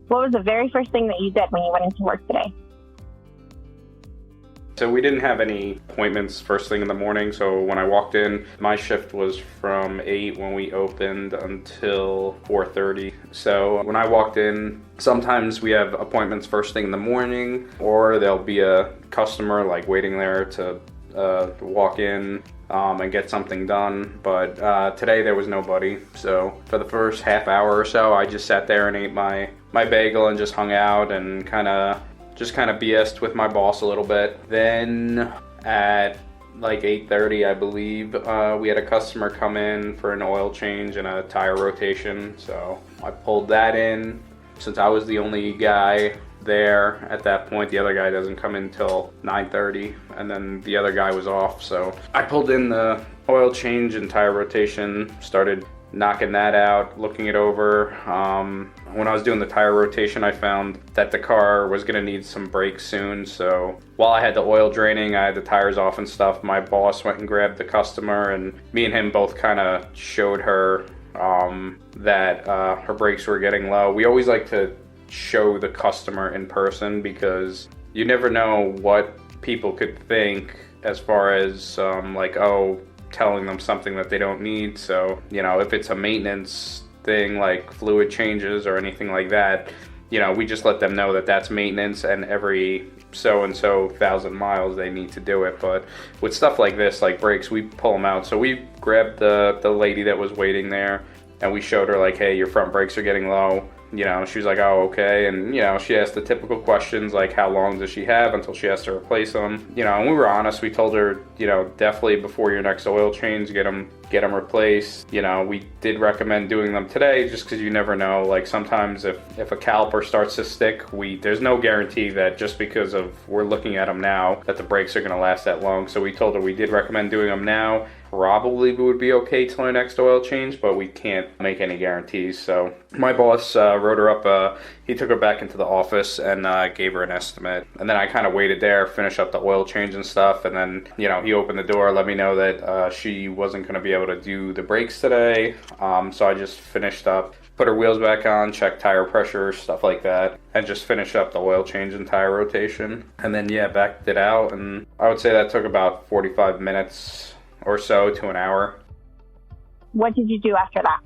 What was the very first thing that you did when you went into work today? So we didn't have any appointments first thing in the morning. So when I walked in, my shift was from 8 when we opened until 4:30. So when I walked in, sometimes we have appointments first thing in the morning, or there'll be a customer like waiting there to walk in and get something done. But today there was nobody. So for the first half hour or so, I just sat there and ate my bagel and just hung out and kind of BS'd with my boss a little bit. Then at like 8:30, I believe, we had a customer come in for an oil change and a tire rotation. So I pulled that in. Since I was the only guy there at that point, the other guy doesn't come in till 9:30, and then the other guy was off. So I pulled in the oil change and tire rotation, started knocking that out, looking it over. When I was doing the tire rotation, I found that the car was gonna need some brakes soon. So while I had the oil draining, I had the tires off and stuff, my boss went and grabbed the customer, and me and him both kind of showed her that her brakes were getting low. We always like to show the customer in person because you never know what people could think as far as telling them something that they don't need. So, if it's a maintenance thing like fluid changes or anything like that, we just let them know that that's maintenance and every so and so 1,000 miles they need to do it. But with stuff like this, like brakes, we pull them out. So we grabbed the lady that was waiting there and we showed her like, hey, your front brakes are getting low. She was like, oh, okay. And, she asked the typical questions like, how long does she have until she has to replace them? And we were honest. We told her, definitely before your next oil change, get them replaced. We did recommend doing them today just because you never know. Like sometimes if a caliper starts to stick, there's no guarantee that just because we're looking at them now that the brakes are going to last that long. So we told her we did recommend doing them now. Probably would be okay till our next oil change, but we can't make any guarantees. So my boss wrote her up. He took her back into the office and gave her an estimate. And then I kind of waited there, finished up the oil change and stuff. And then, he opened the door, let me know that she wasn't going to be able to do the brakes today. So I just finished up, put her wheels back on, checked tire pressure, stuff like that, and just finished up the oil change and tire rotation. And then, backed it out. And I would say that took about 45 minutes or so to an hour. What did you do after that?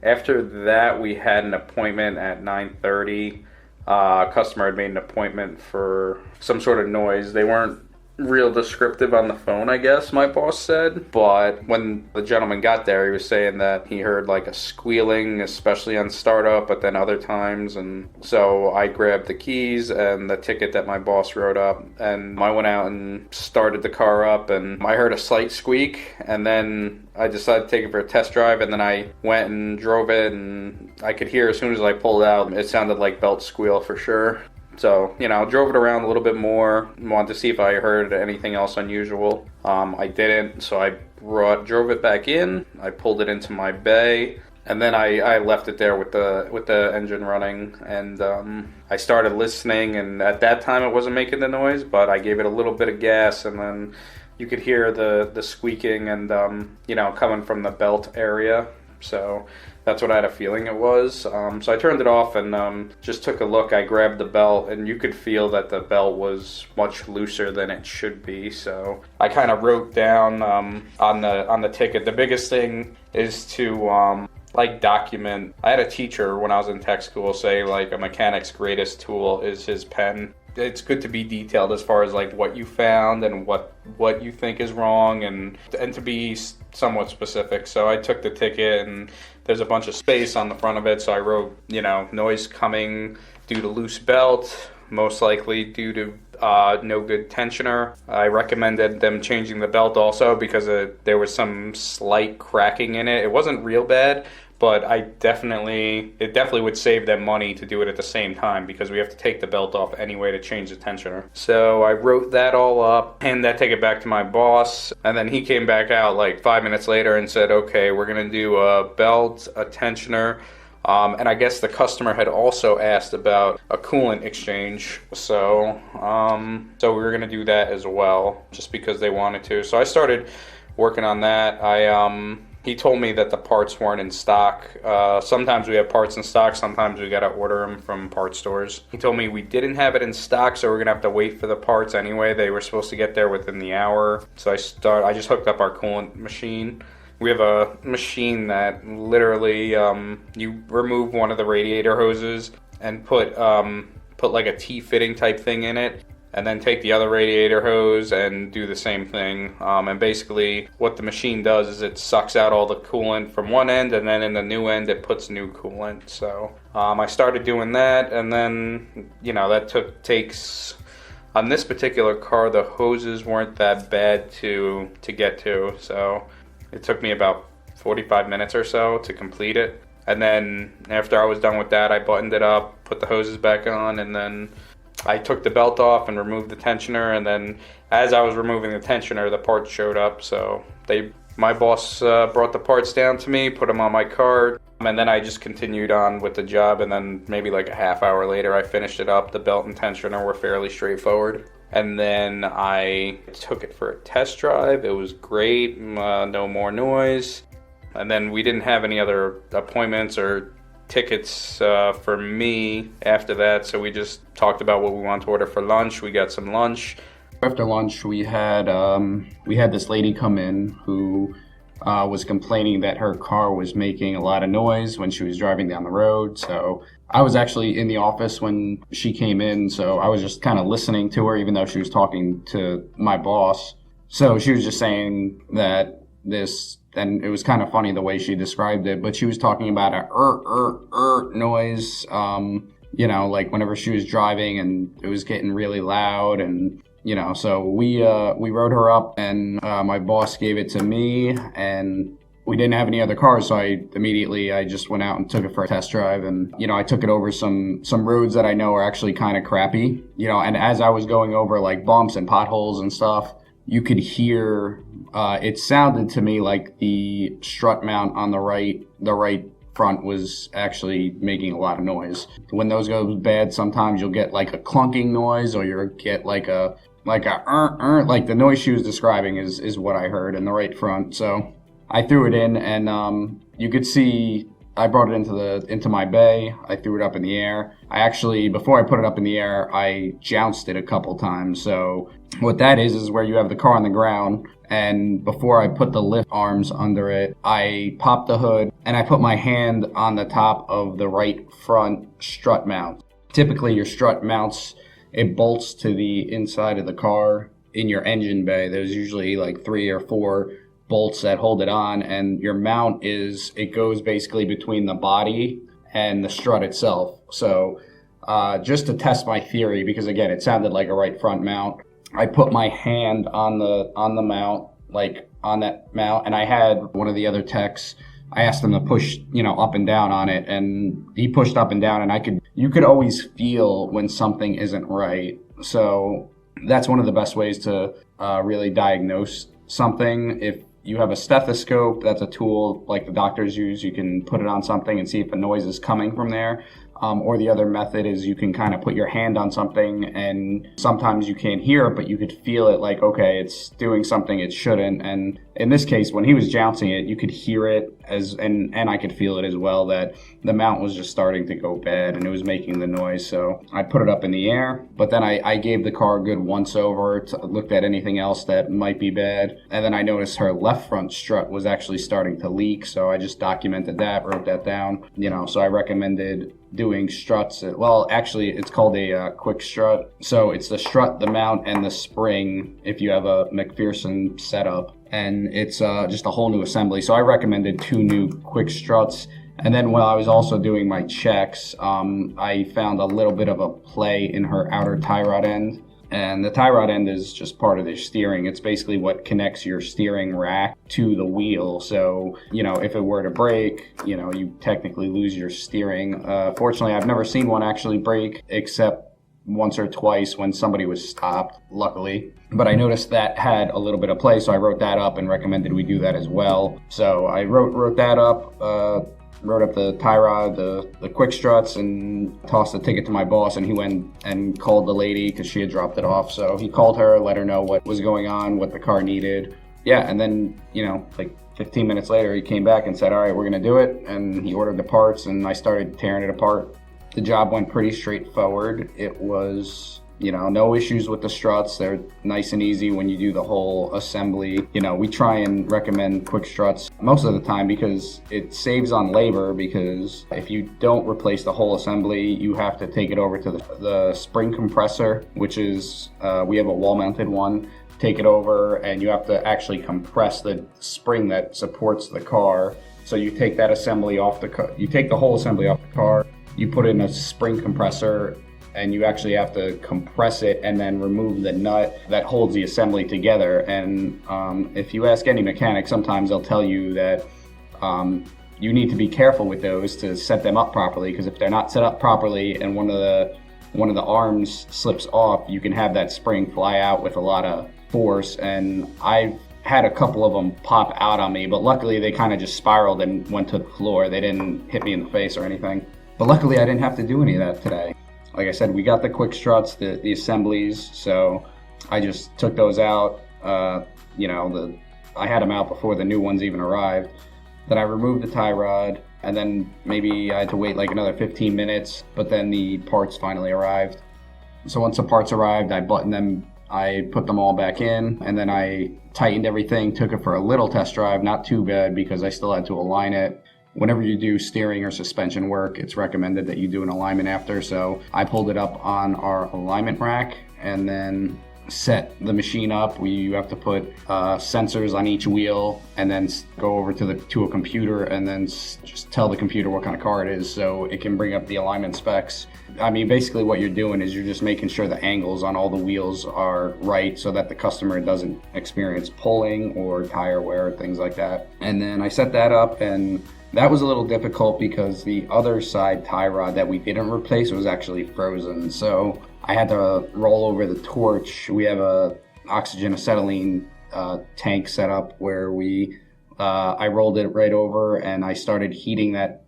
After that, we had an appointment at 9:30. A customer had made an appointment for some sort of noise. They weren't real descriptive on the phone, I guess my boss said, but when the gentleman got there, he was saying that he heard like a squealing, especially on startup, but then other times. And so I grabbed the keys and the ticket that my boss wrote up, and I went out and started the car up, and I heard a slight squeak, and then I decided to take it for a test drive, and then I went and drove it, and I could hear as soon as I pulled out, it sounded like belt squeal for sure. So, drove it around a little bit more, wanted to see if I heard anything else unusual. I didn't, so I drove it back in, I pulled it into my bay, and then I left it there with the engine running, and I started listening, and at that time it wasn't making the noise, but I gave it a little bit of gas, and then you could hear the squeaking and, coming from the belt area. So that's what I had a feeling it was. So I turned it off and just took a look. I grabbed the belt, and you could feel that the belt was much looser than it should be. So I kind of wrote down on the ticket. The biggest thing is to document. I had a teacher when I was in tech school say like a mechanic's greatest tool is his pen. It's good to be detailed as far as like what you found and what you think is wrong, and to be somewhat specific. So I took the ticket, and there's a bunch of space on the front of it, so I wrote, noise coming due to loose belt, most likely due to no good tensioner. I recommended them changing the belt also because there was some slight cracking in it. It wasn't real bad, but it definitely would save them money to do it at the same time because we have to take the belt off anyway to change the tensioner. So I wrote that all up and I take it back to my boss, and then he came back out like 5 minutes later and said, okay, we're gonna do a belt, a tensioner, and I guess the customer had also asked about a coolant exchange, so we were gonna do that as well just because they wanted to. So I started working on that. he told me that the parts weren't in stock. Sometimes we have parts in stock, sometimes we gotta order them from parts stores. He told me we didn't have it in stock, so we're gonna have to wait for the parts anyway. They were supposed to get there within the hour. So I just hooked up our coolant machine. We have a machine that literally you remove one of the radiator hoses and put like a T-fitting type thing in it, and then take the other radiator hose and do the same thing. And basically what the machine does is it sucks out all the coolant from one end, and then in the new end it puts new coolant. So I started doing that, and then that takes on this particular car, the hoses weren't that bad to get to, so it took me about 45 minutes or so to complete it. And then after I was done with that, I buttoned it up, put the hoses back on, and then I took the belt off and removed the tensioner. And then as I was removing the tensioner, the parts showed up. So my boss brought the parts down to me, put them on my cart, and then I just continued on with the job. And then maybe like a half hour later, I finished it up. The belt and tensioner were fairly straightforward. And then I took it for a test drive. It was great, no more noise. And then we didn't have any other appointments or tickets for me after that, so we just talked about what we wanted to order for lunch. We got some lunch. After lunch, we had this lady come in who was complaining that her car was making a lot of noise when she was driving down the road. So I was actually in the office when she came in, so I was just kind of listening to her, even though she was talking to my boss. So she was just saying that and it was kind of funny the way she described it, but she was talking about a noise, like whenever she was driving, and it was getting really loud, and so we wrote her up, and my boss gave it to me, and we didn't have any other cars, so I just went out and took it for a test drive, and I took it over some roads that I know are actually kind of crappy, and as I was going over like bumps and potholes and stuff, you could hear, it sounded to me like the strut mount on the right front was actually making a lot of noise. When those go bad, sometimes you'll get like a clunking noise, or you'll get like the noise she was describing is what I heard in the right front. So I threw it in, and you could see I brought it into my bay. I threw it up in the air. Before I put it up in the air, I jounced it a couple times. So what that is where you have the car on the ground, and before I put the lift arms under it, I popped the hood and I put my hand on the top of the right front strut mount. Typically your strut mounts, it bolts to the inside of the car in your engine bay. There's usually like 3 or 4 bolts that hold it on, and your mount it goes basically between the body and the strut itself. So just to test my theory, because again, it sounded like a right front mount, I put my hand on the mount, like on that mount, and I had one of the other techs, I asked him to push, up and down on it, and he pushed up and down, and you could always feel when something isn't right. So that's one of the best ways to really diagnose something. If you have a stethoscope, that's a tool like the doctors use. You can put it on something and see if a noise is coming from there. Or the other method is you can kind of put your hand on something, and sometimes you can't hear it, but you could feel it like, okay, it's doing something it shouldn't. And in this case, when he was jouncing it, you could hear it and I could feel it as well, that the mount was just starting to go bad and it was making the noise. So I put it up in the air, but then I gave the car a good once over, looked at anything else that might be bad. And then I noticed her left front strut was actually starting to leak. So I just documented that, wrote that down, so I recommended doing struts. Well, actually, it's called a quick strut. So it's the strut, the mount, and the spring if you have a McPherson setup. And it's just a whole new assembly. So I recommended 2 new quick struts. And then while I was also doing my checks, I found a little bit of a play in her outer tie rod end. And the tie rod end is just part of the steering. It's basically what connects your steering rack to the wheel. So, if it were to break, you technically lose your steering. Fortunately, I've never seen one actually break, except once or twice when somebody was stopped, luckily. But I noticed that had a little bit of play, so I wrote that up and recommended we do that as well. So I wrote that up, wrote up the tie rod, the quick struts, and tossed the ticket to my boss, and he went and called the lady because she had dropped it off. So he called her, let her know what was going on, what the car needed. Yeah, and then, 15 minutes later, he came back and said, all right, we're going to do it. And he ordered the parts and I started tearing it apart. The job went pretty straightforward. It was, no issues with the struts. They're nice and easy when you do the whole assembly. We try and recommend quick struts most of the time because it saves on labor, because if you don't replace the whole assembly, you have to take it over to the spring compressor, which is, we have a wall-mounted one. Take it over and you have to actually compress the spring that supports the car. So you take that assembly off the car, you take the whole assembly off the car, you put in a spring compressor, and you actually have to compress it and then remove the nut that holds the assembly together. And if you ask any mechanic, sometimes they'll tell you that you need to be careful with those to set them up properly, because if they're not set up properly and one of the arms slips off, you can have that spring fly out with a lot of force. And I've had a couple of them pop out on me, but luckily they kind of just spiraled and went to the floor. They didn't hit me in the face or anything. But luckily I didn't have to do any of that today. Like I said, we got the quick struts, the assemblies, so I just took those out. I had them out before the new ones even arrived. Then I removed the tie rod, and then maybe I had to wait like another 15 minutes, but then the parts finally arrived. So once the parts arrived, I buttoned them, I put them all back in, and then I tightened everything, took it for a little test drive, not too bad because I still had to align it. Whenever you do steering or suspension work, it's recommended that you do an alignment after. So I pulled it up on our alignment rack and then set the machine up. You have to put sensors on each wheel and then go over to a computer and then just tell the computer what kind of car it is so it can bring up the alignment specs. I mean, basically what you're doing is you're just making sure the angles on all the wheels are right so that the customer doesn't experience pulling or tire wear, things like that. And then I set that up, and that was a little difficult because the other side tie rod that we didn't replace was actually frozen. So I had to roll over the torch. We have a oxygen acetylene tank set up where I rolled it right over and I started heating that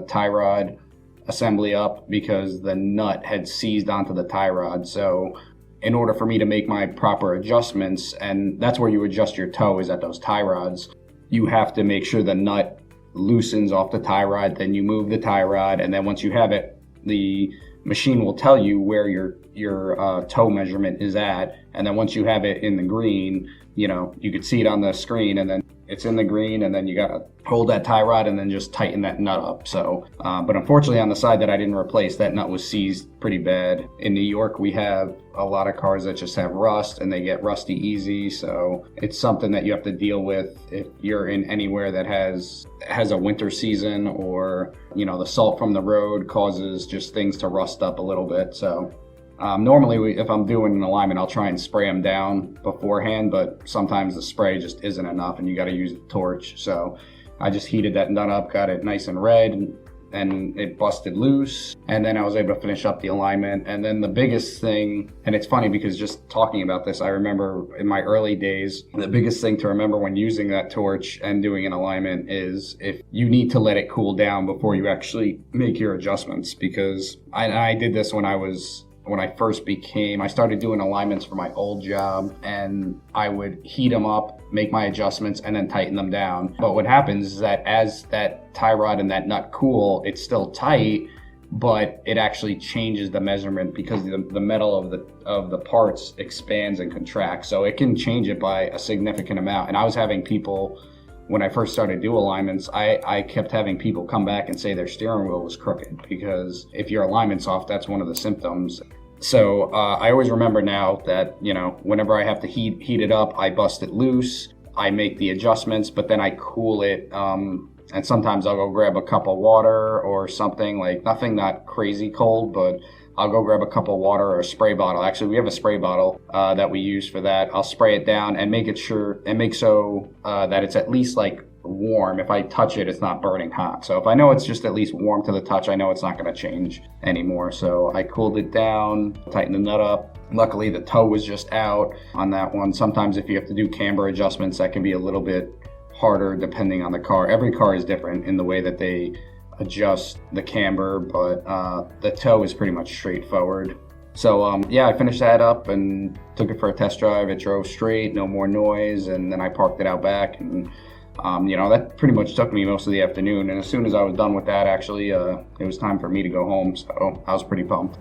tie rod assembly up because the nut had seized onto the tie rod. So in order for me to make my proper adjustments, and that's where you adjust your toe, is at those tie rods, you have to make sure the nut loosens off the tie rod, then you move the tie rod, and then once you have it, the machine will tell you where your toe measurement is at, and then once you have it in the green, you could see it on the screen, and then it's in the green, and then you gotta hold that tie rod and then just tighten that nut up. So, but unfortunately on the side that I didn't replace, that nut was seized pretty bad. In New York, we have a lot of cars that just have rust and they get rusty easy. So it's something that you have to deal with if you're in anywhere that has a winter season, or, the salt from the road causes just things to rust up a little bit. So normally, if I'm doing an alignment, I'll try and spray them down beforehand, but sometimes the spray just isn't enough and you got to use the torch. So I just heated that nut up, got it nice and red, and it busted loose. And then I was able to finish up the alignment. And then the biggest thing, and it's funny because just talking about this, I remember in my early days, the biggest thing to remember when using that torch and doing an alignment is if you need to let it cool down before you actually make your adjustments. Because I did this when I started doing alignments for my old job, and I would heat them up, make my adjustments, and then tighten them down. But what happens is that as that tie rod and that nut cool, it's still tight, but it actually changes the measurement because the metal of the parts expands and contracts. So it can change it by a significant amount. And I was having people, when I first started doing alignments, I kept having people come back and say their steering wheel was crooked, because if your alignment's off, that's one of the symptoms. So I always remember now that, whenever I have to heat it up, I bust it loose, I make the adjustments, but then I cool it. And sometimes I'll go grab a cup of water or something, like nothing not crazy cold, but I'll go grab a cup of water or a spray bottle. Actually, we have a spray bottle that we use for that. I'll spray it down and make so that it's at least like warm. If I touch it, it's not burning hot. So if I know it's just at least warm to the touch, I know it's not going to change anymore. So I cooled it down, tightened the nut up. Luckily, the toe was just out on that one. Sometimes if you have to do camber adjustments, that can be a little bit harder depending on the car. Every car is different in the way that they adjust the camber, but the toe is pretty much straightforward. So I finished that up and took it for a test drive. It drove straight, no more noise, and then I parked it out back and That pretty much took me most of the afternoon. And as soon as I was done with that, actually, it was time for me to go home. So I was pretty pumped.